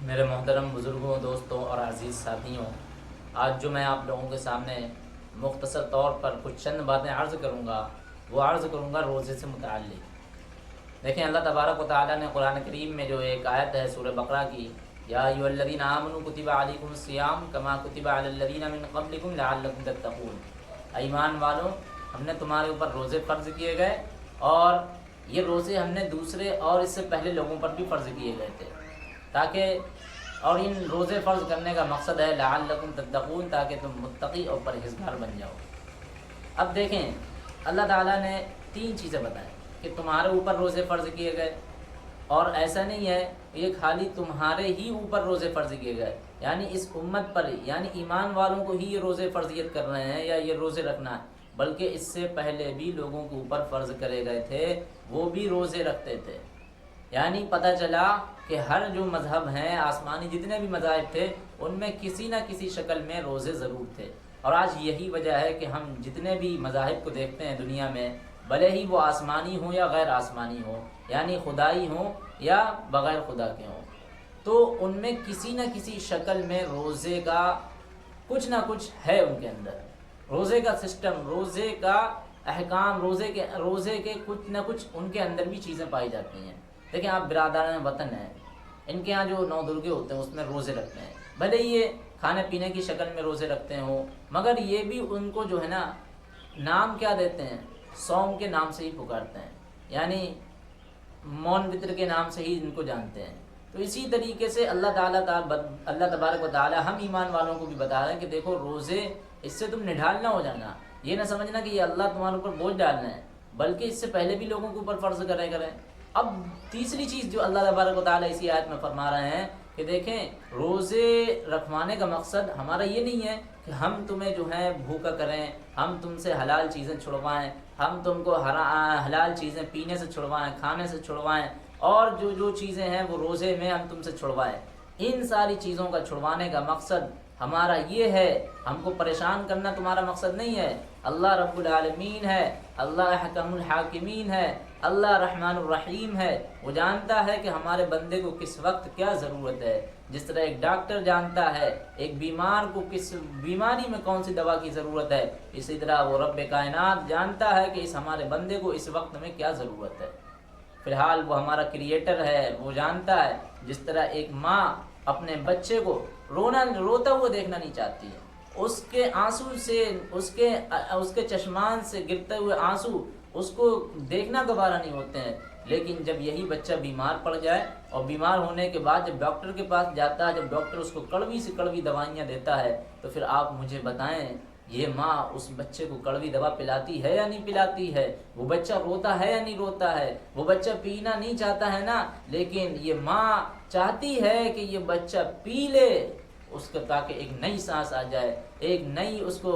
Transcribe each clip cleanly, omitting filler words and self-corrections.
میرے محترم بزرگوں، دوستوں اور عزیز ساتھیوں، آج جو میں آپ لوگوں کے سامنے مختصر طور پر کچھ چند باتیں عرض کروں گا، وہ عرض کروں گا روزے سے متعلق۔ دیکھیں، اللہ تبارک و تعالیٰ نے قرآن کریم میں جو ایک آیت ہے سورہ بقرہ کی، یا ایھا الذین آمنوا کتب علیکم الصیام کما کتب علی الذین من قبلکم لعلکم تتقون۔ ایمان والوں، ہم نے تمہارے اوپر روزے فرض کیے گئے، اور یہ روزے ہم نے دوسرے اور اس سے پہلے لوگوں پر بھی فرض کیے گئے تھے، تاکہ اور ان روزے فرض کرنے کا مقصد ہے لعلکم تتقون، تاکہ تم متقی اور پرہیزگار بن جاؤ۔ اب دیکھیں، اللہ تعالیٰ نے 3 چیزیں بتائیں کہ تمہارے اوپر روزے فرض کیے گئے، اور ایسا نہیں ہے یہ خالی تمہارے ہی اوپر روزے فرض کیے گئے، یعنی اس امت پر، یعنی ایمان والوں کو ہی یہ روزے فرضیت کر رہے ہیں یا یہ روزے رکھنا ہے، بلکہ اس سے پہلے بھی لوگوں کے اوپر فرض کرے گئے تھے، وہ بھی روزے رکھتے تھے۔ یعنی پتہ چلا کہ ہر جو مذہب ہیں، آسمانی جتنے بھی مذاہب تھے، ان میں کسی نہ کسی شکل میں روزے ضرور تھے۔ اور آج یہی وجہ ہے کہ ہم جتنے بھی مذاہب کو دیکھتے ہیں دنیا میں، بھلے ہی وہ آسمانی ہوں یا غیر آسمانی ہوں، یعنی خدائی ہوں یا بغیر خدا کے ہوں، تو ان میں کسی نہ کسی شکل میں روزے کا کچھ نہ کچھ ہے ان کے اندر، روزے کا سسٹم، روزے کا احکام، روزے کے کچھ نہ کچھ ان کے اندر بھی چیزیں پائی جاتی ہیں۔ دیکھیں، آپ برادران وطن ہیں، ان کے ہاں جو 9 درگے ہوتے ہیں اس میں روزے رکھتے ہیں، بھلے ہی یہ کھانے پینے کی شکل میں روزے رکھتے ہوں، مگر یہ بھی ان کو جو ہے نا نام کیا دیتے ہیں، صوم کے نام سے ہی پکارتے ہیں، یعنی مون فطر کے نام سے ہی ان کو جانتے ہیں۔ تو اسی طریقے سے اللہ تبارک و تعالیٰ ہم ایمان والوں کو بھی بتا رہے ہیں کہ دیکھو، روزے اس سے تم نڈھال نہ ہو جانا، یہ نہ سمجھنا کہ یہ اللہ تمہارے اوپر بوجھ ڈالنا ہے، بلکہ اس سے پہلے بھی لوگوں کے اوپر فرض کریں۔ اب تیسری چیز جو اللہ تبارک و تعالیٰ اسی آیت میں فرما رہے ہیں کہ دیکھیں، روزے رکھوانے کا مقصد ہمارا یہ نہیں ہے کہ ہم تمہیں جو ہے بھوکا کریں، ہم تم سے حلال چیزیں چھڑوائیں، ہم تم کو حلال چیزیں پینے سے چھڑوائیں، کھانے سے چھڑوائیں، اور جو چیزیں ہیں وہ روزے میں ہم تم سے چھڑوائیں۔ ان ساری چیزوں کا چھڑوانے کا مقصد ہمارا یہ ہے، ہم کو پریشان کرنا تمہارا مقصد نہیں ہے۔ اللہ رب العالمین ہے، اللہ احکم الحاکمین ہے، اللہ رحمان الرحیم ہے، وہ جانتا ہے کہ ہمارے بندے کو کس وقت کیا ضرورت ہے۔ جس طرح ایک ڈاکٹر جانتا ہے ایک بیمار کو کس بیماری میں کون سی دوا کی ضرورت ہے، اسی طرح وہ رب کائنات جانتا ہے کہ اس ہمارے بندے کو اس وقت میں کیا ضرورت ہے۔ فی الحال وہ ہمارا کریٹر ہے، وہ جانتا ہے۔ جس طرح ایک ماں اپنے بچے کو روتا ہوا دیکھنا نہیں چاہتی ہے، اس کے آنسو سے، اس کے چشمان سے گرتے ہوئے آنسو اس کو دیکھنا گوارا نہیں ہوتے ہیں، لیکن جب یہی بچہ بیمار پڑ جائے اور بیمار ہونے کے بعد جب ڈاکٹر کے پاس جاتا ہے، جب ڈاکٹر اس کو کڑوی سے کڑوی دوائیاں دیتا ہے، تو پھر آپ مجھے بتائیں، یہ ماں اس بچے کو کڑوی دوا پلاتی ہے یا نہیں پلاتی ہے؟ وہ بچہ روتا ہے یا نہیں روتا ہے؟ وہ بچہ پینا نہیں چاہتا ہے نا، لیکن یہ ماں چاہتی ہے کہ یہ بچہ پی لے، اس کو، تاکہ ایک نئی سانس آ جائے، ایک نئی اس کو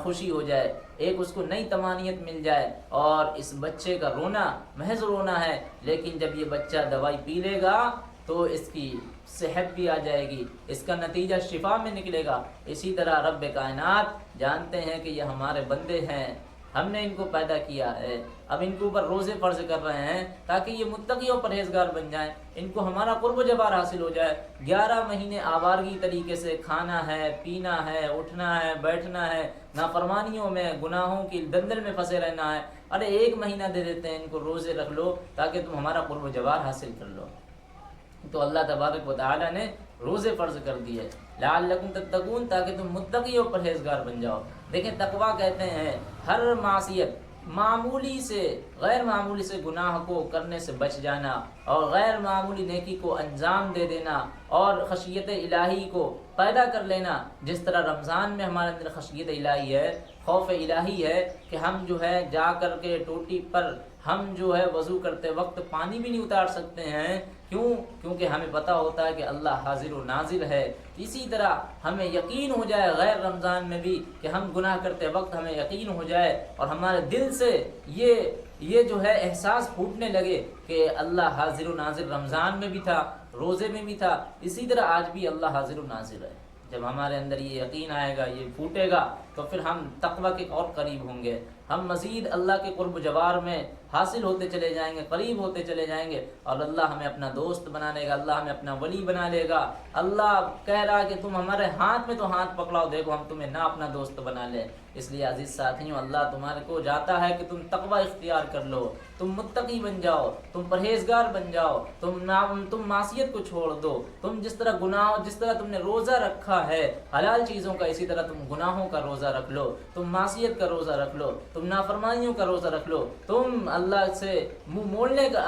خوشی ہو جائے، ایک اس کو نئی طمانینت مل جائے۔ اور اس بچے کا رونا محض رونا ہے، لیکن جب یہ بچہ دوائی پی لے گا تو اس کی صحت بھی آ جائے گی، اس کا نتیجہ شفا میں نکلے گا۔ اسی طرح رب کائنات جانتے ہیں کہ یہ ہمارے بندے ہیں، ہم نے ان کو پیدا کیا ہے، اب ان کے اوپر روزے فرض کر رہے ہیں تاکہ یہ متقی اور پرہیزگار بن جائیں، ان کو ہمارا قرب و جوار حاصل ہو جائے۔ 11 مہینے آوارگی طریقے سے کھانا ہے، پینا ہے، اٹھنا ہے، بیٹھنا ہے، نافرمانیوں میں، گناہوں کی دلدل میں پھنسے رہنا ہے۔ ارے 1 مہینہ دے دیتے ہیں ان کو، روزے رکھ لو تاکہ تم ہمارا قرب و جوار حاصل کر لو۔ تو اللہ تبارک و تعالیٰ نے روزے فرض کر دیے لعلکم تتقون، تاکہ تم متقی اور پرہیزگار بن جاؤ۔ دیکھیں، تقویٰ کہتے ہیں ہر معصیت، معمولی سے غیر معمولی سے گناہ کو کرنے سے بچ جانا، اور غیر معمولی نیکی کو انجام دے دینا، اور خشیت الہی کو پیدا کر لینا۔ جس طرح رمضان میں ہمارے اندر خشیت الہی ہے، خوف الہی ہے کہ ہم جو ہے جا کر کے ٹوٹی پر ہم جو ہے وضو کرتے وقت پانی بھی نہیں اتار سکتے ہیں، کیونکہ ہمیں پتہ ہوتا ہے کہ اللہ حاضر و ناظر ہے۔ اسی طرح ہمیں یقین ہو جائے غیر رمضان میں بھی کہ ہم گناہ کرتے وقت ہمیں یقین ہو جائے اور ہمارے دل سے یہ جو ہے احساس پھوٹنے لگے کہ اللہ حاضر و ناظر رمضان میں بھی تھا، روزے میں بھی تھا، اسی طرح آج بھی اللہ حاضر و ناظر ہے۔ جب ہمارے اندر یہ یقین آئے گا، یہ پھوٹے گا، تو پھر ہم تقویٰ کے اور قریب ہوں گے، ہم مزید اللہ کے قرب جوار میں حاصل ہوتے چلے جائیں گے، قریب ہوتے چلے جائیں گے، اور اللہ ہمیں اپنا دوست بنا لے گا، اللہ ہمیں اپنا ولی بنا لے گا۔ اللہ کہہ رہا کہ تم ہمارے ہاتھ میں تو ہاتھ پکڑاؤ، دیکھو ہم تمہیں نہ اپنا دوست بنا لیں۔ اس لیے عزیز ساتھیوں، اللہ تمہارے کو جاتا ہے کہ تم تقوی اختیار کر لو، تم متقی بن جاؤ، تم پرہیزگار بن جاؤ، تم معصیت کو چھوڑ دو، تم جس طرح تم نے روزہ رکھا ہے حلال چیزوں کا، اسی طرح تم گناہوں کا روزہ رکھ لو، تم معصیت کا روزہ رکھ لو، تم نافرمانیوں کا روزہ رکھ لو، تم اللہ سے منہ موڑنے کا،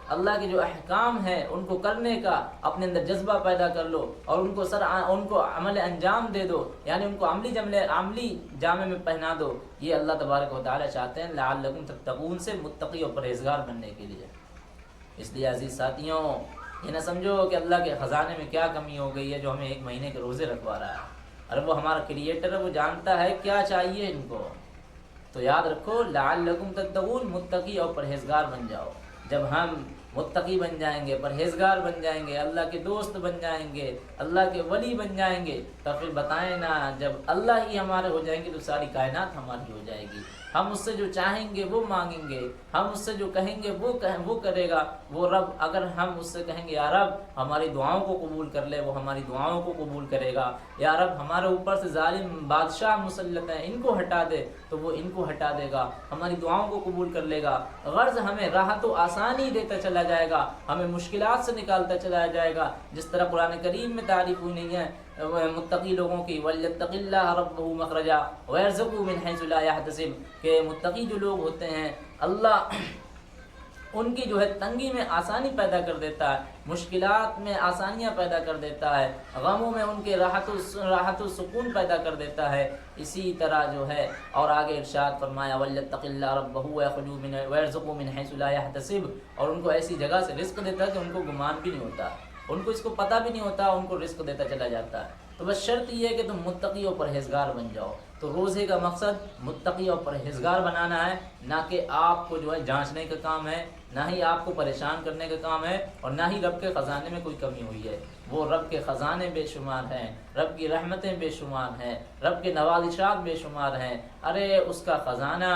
اللہ کے جو احکام ہیں ان کو کرنے کا اپنے اندر جذبہ پیدا کر لو، اور ان کو عمل انجام دے دو، یعنی ان کو عملی جامے میں پہنا دو۔ یہ اللہ تبارک و تعالی چاہتے ہیں لعلکم تتقون سے، متقی اور پرہیزگار بننے کے لیے۔ اس لیے عزیز ساتھیوں، یہ نہ سمجھو کہ اللہ کے خزانے میں کیا کمی ہو گئی ہے جو ہمیں 1 مہینے کے روزے رکھوا رہا ہے، اور وہ ہمارا کریٹر ہے، وہ جانتا ہے کیا چاہیے ان کو۔ تو یاد رکھو لعلکم تتقون، متقی اور پرہیزگار بن جاؤ۔ جب ہم متقی بن جائیں گے، پرہیزگار بن جائیں گے، اللہ کے دوست بن جائیں گے، اللہ کے ولی بن جائیں گے، تو پھر بتائیں نا، جب اللہ ہی ہمارے ہو جائیں گے تو ساری کائنات ہماری ہو جائے گی۔ ہم اس سے جو چاہیں گے وہ مانگیں گے، ہم اس سے جو کہیں گے وہ کرے گا وہ رب۔ اگر ہم اس سے کہیں گے یا رب ہماری دعاؤں کو قبول کر لے، وہ ہماری دعاؤں کو قبول کرے گا۔ یا رب ہمارے اوپر سے ظالم بادشاہ مسلط ہیں، ان کو ہٹا دے، تو وہ ان کو ہٹا دے گا، ہماری دعاؤں کو قبول کر لے گا۔ غرض ہمیں راحت و آسانی دیتا چلا جائے گا، ہمیں مشکلات سے نکالتا چلا جائے گا، جس طرح قرآن کریم میں تعریف ہوئی نہیں ہے متقی لوگوں کی، وَلْيَتَّقِ اللَّهَ رَبَّهُ مَخْرَجًا وَيَرْزُقْهُ مِنْ حَيْثُ لَا يَحْتَسِبُ، کہ متقی جو لوگ ہوتے ہیں اللہ ان کی جو ہے تنگی میں آسانی پیدا کر دیتا ہے، مشکلات میں آسانیاں پیدا کر دیتا ہے، غموں میں ان کے راحت و سکون پیدا کر دیتا ہے۔ اسی طرح جو ہے اور آگے ارشاد فرمایا وَلْيَتَّقِ اللَّهَ رَبَّهُ وَيَرْزُقْهُ مِنْ حَيْثُ لَا يَحْتَسِبُ، اور ان کو ایسی جگہ سے رزق دیتا ہے کہ ان کو گمان بھی نہیں ہوتا، ان کو اس کو پتہ بھی نہیں ہوتا، ان کو رزق دیتا چلا جاتا ہے۔ تو بس شرط یہ ہے کہ تم متقی اور پرہیزگار بن جاؤ۔ تو روزے کا مقصد متقی اور پرہیزگار بنانا ہے، نہ کہ آپ کو جو ہے جانچنے کا کام ہے، نہ ہی آپ کو پریشان کرنے کا کام ہے، اور نہ ہی رب کے خزانے میں کوئی کمی ہوئی ہے۔ وہ رب کے خزانے بے شمار ہیں، رب کی رحمتیں بے شمار ہیں، رب کے نوازشات بے شمار ہیں۔ ارے اس کا خزانہ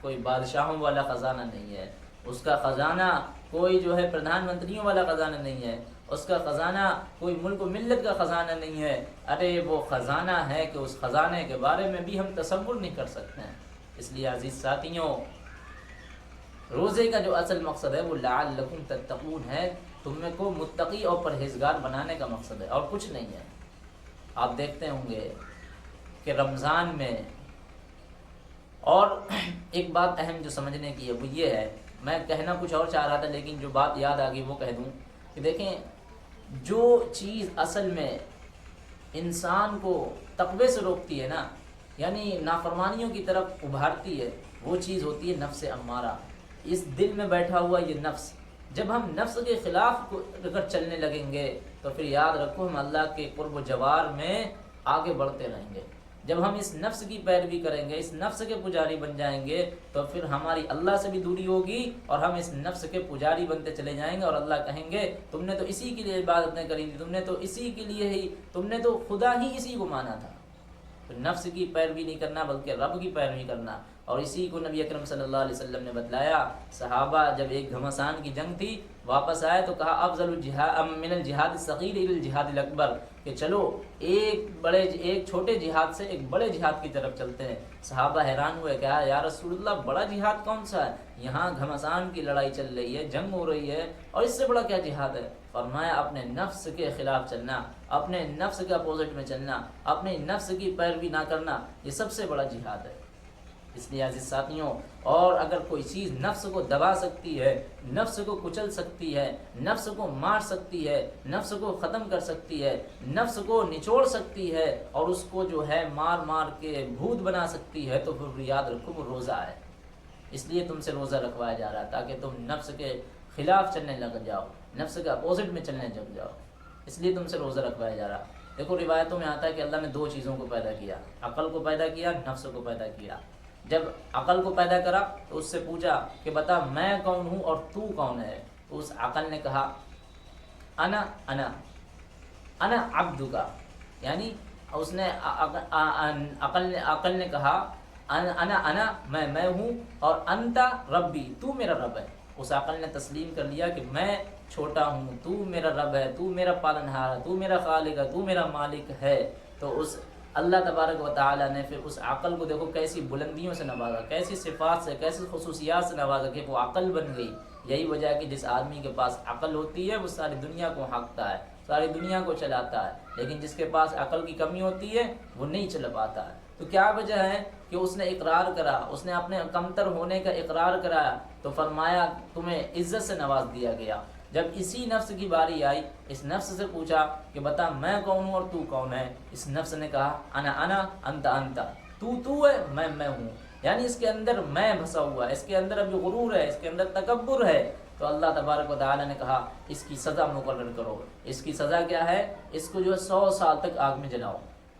کوئی بادشاہوں والا خزانہ نہیں ہے، اس کا خزانہ کوئی جو ہے پردھان منتریوں والا خزانہ نہیں ہے، اس کا خزانہ کوئی ملک و ملت کا خزانہ نہیں ہے۔ ارے وہ خزانہ ہے کہ اس خزانے کے بارے میں بھی ہم تصور نہیں کر سکتے ہیں۔ اس لیے عزیز ساتھیوں، روزے کا جو اصل مقصد ہے وہ لعلکم تتقون ہے، تم کو متقی اور پرہیزگار بنانے کا مقصد ہے، اور کچھ نہیں ہے۔ آپ دیکھتے ہوں گے کہ رمضان میں، اور ایک بات اہم جو سمجھنے کی ہے وہ یہ ہے، میں کہنا کچھ اور چاہ رہا تھا لیکن جو بات یاد آ گئی وہ کہہ دوں کہ دیکھیں، جو چیز اصل میں انسان کو تقوی سے روکتی ہے نا، یعنی نافرمانیوں کی طرف ابھارتی ہے، وہ چیز ہوتی ہے نفس امارہ۔ اس دل میں بیٹھا ہوا یہ نفس، جب ہم نفس کے خلاف اگر چلنے لگیں گے تو پھر یاد رکھو ہم اللہ کے قرب و جوار میں آگے بڑھتے رہیں گے۔ جب ہم اس نفس کی پیروی کریں گے، اس نفس کے پجاری بن جائیں گے، تو پھر ہماری اللہ سے بھی دوری ہوگی، اور ہم اس نفس کے پجاری بنتے چلے جائیں گے، اور اللہ کہیں گے تم نے تو اسی کے لیے عبادتیں کری تھی، تم نے تو اسی کے لیے ہی، تم نے تو خدا ہی اسی کو مانا تھا۔ تو نفس کی پیروی نہیں کرنا بلکہ رب کی پیروی کرنا، اور اسی کو نبی اکرم صلی اللہ علیہ وسلم نے بتلایا۔ صحابہ جب ایک گھمسان کی جنگ تھی، واپس آئے تو کہا افضل الجہاد من الجہاد الصغیر الی الجہاد الاکبر، کہ چلو ایک چھوٹے جہاد سے ایک بڑے جہاد کی طرف چلتے ہیں۔ صحابہ حیران ہوئے، کہا یا رسول اللہ بڑا جہاد کون سا ہے؟ یہاں گھمسان کی لڑائی چل رہی ہے، جنگ ہو رہی ہے، اور اس سے بڑا کیا جہاد ہے؟ فرمایا اپنے نفس کے خلاف چلنا، اپنے نفس کے اپوزٹ میں چلنا، اپنے نفس کی پیروی نہ کرنا، یہ سب سے بڑا جہاد ہے۔ اس لیے عزیز ساتھیوں، اور اگر کوئی چیز نفس کو دبا سکتی ہے، نفس کو کچل سکتی ہے، نفس کو مار سکتی ہے، نفس کو ختم کر سکتی ہے، نفس کو نچوڑ سکتی ہے، اور اس کو جو ہے مار مار کے بھوت بنا سکتی ہے، تو پھر یاد رکھو وہ روزہ ہے۔ اس لیے تم سے روزہ رکھوایا جا رہا ہے تاکہ تم نفس کے خلاف چلنے لگ جاؤ، نفس کے اپوزٹ میں چلنے لگ جاؤ، اس لیے تم سے روزہ رکھوایا جا رہا۔ دیکھو روایتوں میں آتا ہے کہ اللہ نے 2 چیزوں کو پیدا کیا، عقل کو پیدا کیا، نفس کو پیدا کیا۔ جب عقل کو پیدا کرا تو اس سے پوچھا کہ بتا میں کون ہوں اور تو کون ہے؟ تو اس عقل نے کہا انا انا عبدک، یعنی اس نے عقل نے کہا انا میں ہوں، اور انتا ربی، تو میرا رب ہے۔ اس عقل نے تسلیم کر لیا کہ میں چھوٹا ہوں، تو میرا رب ہے، تو میرا پالنہار ہے، تو میرا خالق ہے، تو میرا مالک ہے۔ تو اس اللہ تبارک و تعالیٰ نے پھر اس عقل کو دیکھو کیسی بلندیوں سے نوازا، کیسی صفات سے، کیسی خصوصیات سے نوازا کہ وہ عقل بن گئی۔ یہی وجہ ہے کہ جس آدمی کے پاس عقل ہوتی ہے وہ ساری دنیا کو ہانکتا ہے، ساری دنیا کو چلاتا ہے، لیکن جس کے پاس عقل کی کمی ہوتی ہے وہ نہیں چلا پاتا ہے۔ تو کیا وجہ ہے کہ اس نے اقرار کرا، اس نے اپنے کمتر ہونے کا اقرار کرایا، تو فرمایا تمہیں عزت سے نواز دیا گیا۔ جب اسی نفس کی باری آئی، اس نفس سے پوچھا کہ بتا میں کون ہوں اور تو کون ہے، اس نفس نے کہا انا انت، تو ہے، میں ہوں۔ یعنی اس کے اندر میں بھسا ہوا ہے، اس کے اندر اب جو غرور ہے، اس کے اندر تکبر ہے۔ تو اللہ تبارک و تعالیٰ نے کہا اس کی سزا مقرر کرو۔ اس کی سزا کیا ہے؟ اس کو جو ہے 100 سال تک آگ میں جلاؤ۔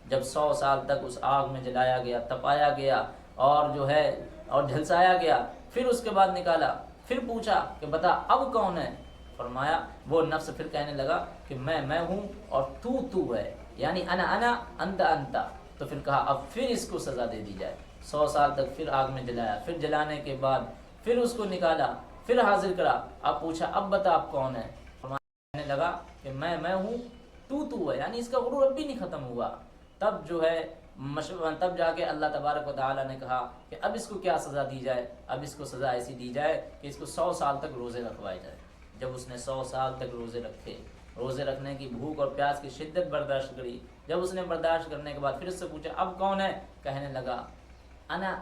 جب 100 سال تک اس آگ میں جلایا گیا، تپایا گیا، اور جو ہے اور جھلسایا گیا، پھر اس کے بعد نکالا، پھر پوچھا کہ بتا اب کون ہے؟ فرمایا وہ نفس پھر کہنے لگا کہ میں ہوں اور تو ہے، یعنی انا انت۔ تو پھر کہا اب پھر اس کو سزا دے دی جائے۔ 100 سال تک پھر آگ میں جلایا، پھر جلانے کے بعد پھر اس کو نکالا، پھر حاضر کرا، اب پوچھا اب بتا اب کون ہے؟ کہنے لگا کہ میں ہوں، تو ہے، یعنی اس کا غرور اب بھی نہیں ختم ہوا۔ تب جو ہے تب جا کے اللہ تبارک و تعالیٰ نے کہا کہ اب اس کو کیا سزا دی جائے؟ اب اس کو سزا ایسی دی جائے کہ اس کو 100 سال تک روزے رکھوائے جائے۔ جب اس نے 100 سال تک روزے رکھے، روزے رکھنے کی بھوک اور پیاس کی شدت برداشت کری، جب اس نے برداشت کرنے کے بعد پھر اس سے پوچھا اب کون ہے؟ کہنے لگا انا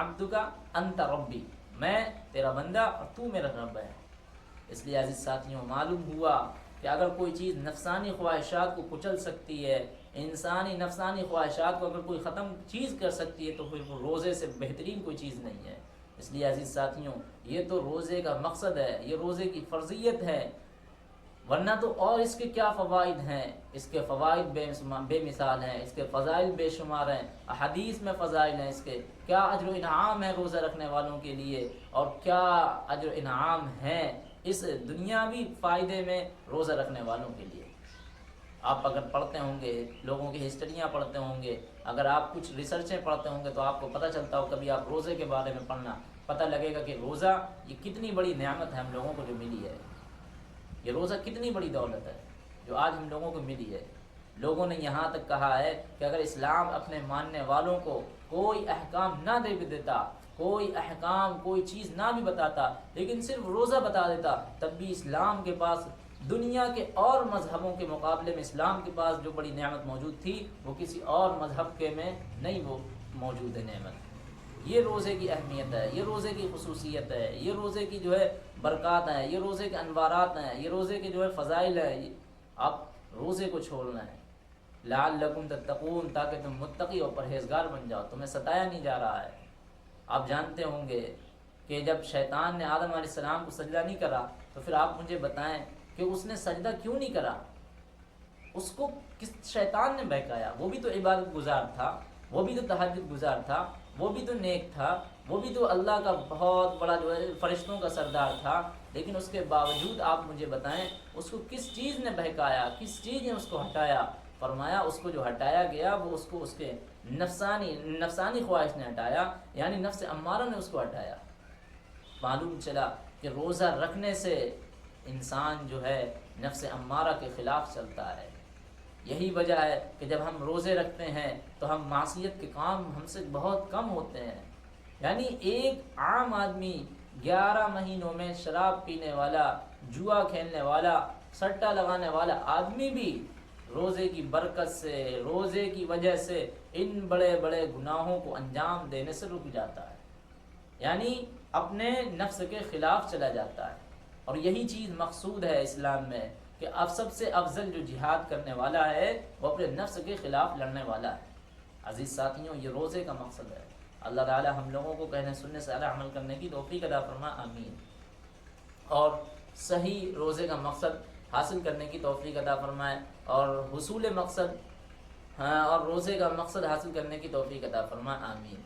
عبدک انت ربی، میں تیرا بندہ اور تو میرا رب ہے۔ اس لیے عزیز ساتھیوں معلوم ہوا کہ اگر کوئی چیز نفسانی خواہشات کو کچل سکتی ہے، انسانی نفسانی خواہشات کو اگر کوئی ختم چیز کر سکتی ہے، تو پھر وہ روزے سے بہترین کوئی چیز نہیں ہے۔ اس لیے عزیز ساتھیوں یہ تو روزے کا مقصد ہے، یہ روزے کی فرضیت ہے، ورنہ تو اور اس کے کیا فوائد ہیں؟ اس کے فوائد بے مثال ہیں، اس کے فضائل بے شمار ہیں، حدیث میں فضائل ہیں، اس کے کیا اجر و انعام ہے روزہ رکھنے والوں کے لیے، اور کیا اجر و انعام ہے اس دنیاوی فائدے میں روزہ رکھنے والوں کے لیے۔ آپ اگر پڑھتے ہوں گے، لوگوں کی ہسٹریاں پڑھتے ہوں گے، اگر آپ کچھ ریسرچیں پڑھتے ہوں گے، تو آپ کو پتہ چلتا ہو، کبھی آپ روزے کے بارے میں پڑھنا، پتہ لگے گا کہ روزہ یہ کتنی بڑی نعمت ہے ہم لوگوں کو جو ملی ہے۔ یہ روزہ کتنی بڑی دولت ہے جو آج ہم لوگوں کو ملی ہے۔ لوگوں نے یہاں تک کہا ہے کہ اگر اسلام اپنے ماننے والوں کو کوئی احکام نہ دے بھی دیتا، کوئی احکام کوئی چیز نہ بھی بتاتا، لیکن صرف روزہ بتا دیتا، تب بھی اسلام کے پاس دنیا کے اور مذہبوں کے مقابلے میں اسلام کے پاس جو بڑی نعمت موجود تھی وہ کسی اور مذہب کے میں نہیں وہ موجود ہے نعمت۔ یہ روزے کی اہمیت ہے، یہ روزے کی خصوصیت ہے، یہ روزے کی جو ہے برکات ہیں، یہ روزے کے انوارات ہیں، یہ روزے کے جو ہے فضائل ہیں۔ آپ روزے کو چھوڑنا ہے لعلکم تتقون، تاکہ تم متقی اور پرہیزگار بن جاؤ، تمہیں ستایا نہیں جا رہا ہے۔ آپ جانتے ہوں گے کہ جب شیطان نے آدم علیہ السلام کو سجدہ نہیں کرا، تو پھر آپ مجھے بتائیں کہ اس نے سجدہ کیوں نہیں کرا؟ اس کو کس شیطان نے بہکایا؟ وہ بھی تو عبادت گزار تھا، وہ بھی تو تہجد گزار تھا، وہ بھی تو نیک تھا، وہ بھی تو اللہ کا بہت بڑا جو ہے فرشتوں کا سردار تھا، لیکن اس کے باوجود آپ مجھے بتائیں اس کو کس چیز نے بہکایا، کس چیز نے اس کو ہٹایا؟ فرمایا اس کو جو ہٹایا گیا وہ اس کو اس کے نفسانی خواہش نے ہٹایا، یعنی نفس امارہ نے اس کو ہٹایا۔ معلوم چلا کہ روزہ رکھنے سے انسان جو ہے نفس امارہ کے خلاف چلتا ہے۔ یہی وجہ ہے کہ جب ہم روزے رکھتے ہیں تو ہم معصیت کے کام ہم سے بہت کم ہوتے ہیں۔ یعنی ایک عام آدمی 11 مہینوں میں شراب پینے والا، جوا کھیلنے والا، سٹا لگانے والا آدمی بھی روزے کی برکت سے، روزے کی وجہ سے ان بڑے بڑے گناہوں کو انجام دینے سے رک جاتا ہے، یعنی اپنے نفس کے خلاف چلا جاتا ہے۔ اور یہی چیز مقصود ہے اسلام میں کہ اب سب سے افضل جو جہاد کرنے والا ہے وہ اپنے نفس کے خلاف لڑنے والا ہے۔ عزیز ساتھیوں یہ روزے کا مقصد ہے۔ اللہ تعالی ہم لوگوں کو کہنے سننے سے اعلی عمل کرنے کی توفیق عطا فرمائے، آمین۔ اور صحیح روزے کا مقصد حاصل کرنے کی توفیق عطا فرمائے، اور حصول مقصد اور روزے کا مقصد حاصل کرنے کی توفیق عطا فرمائے، آمین۔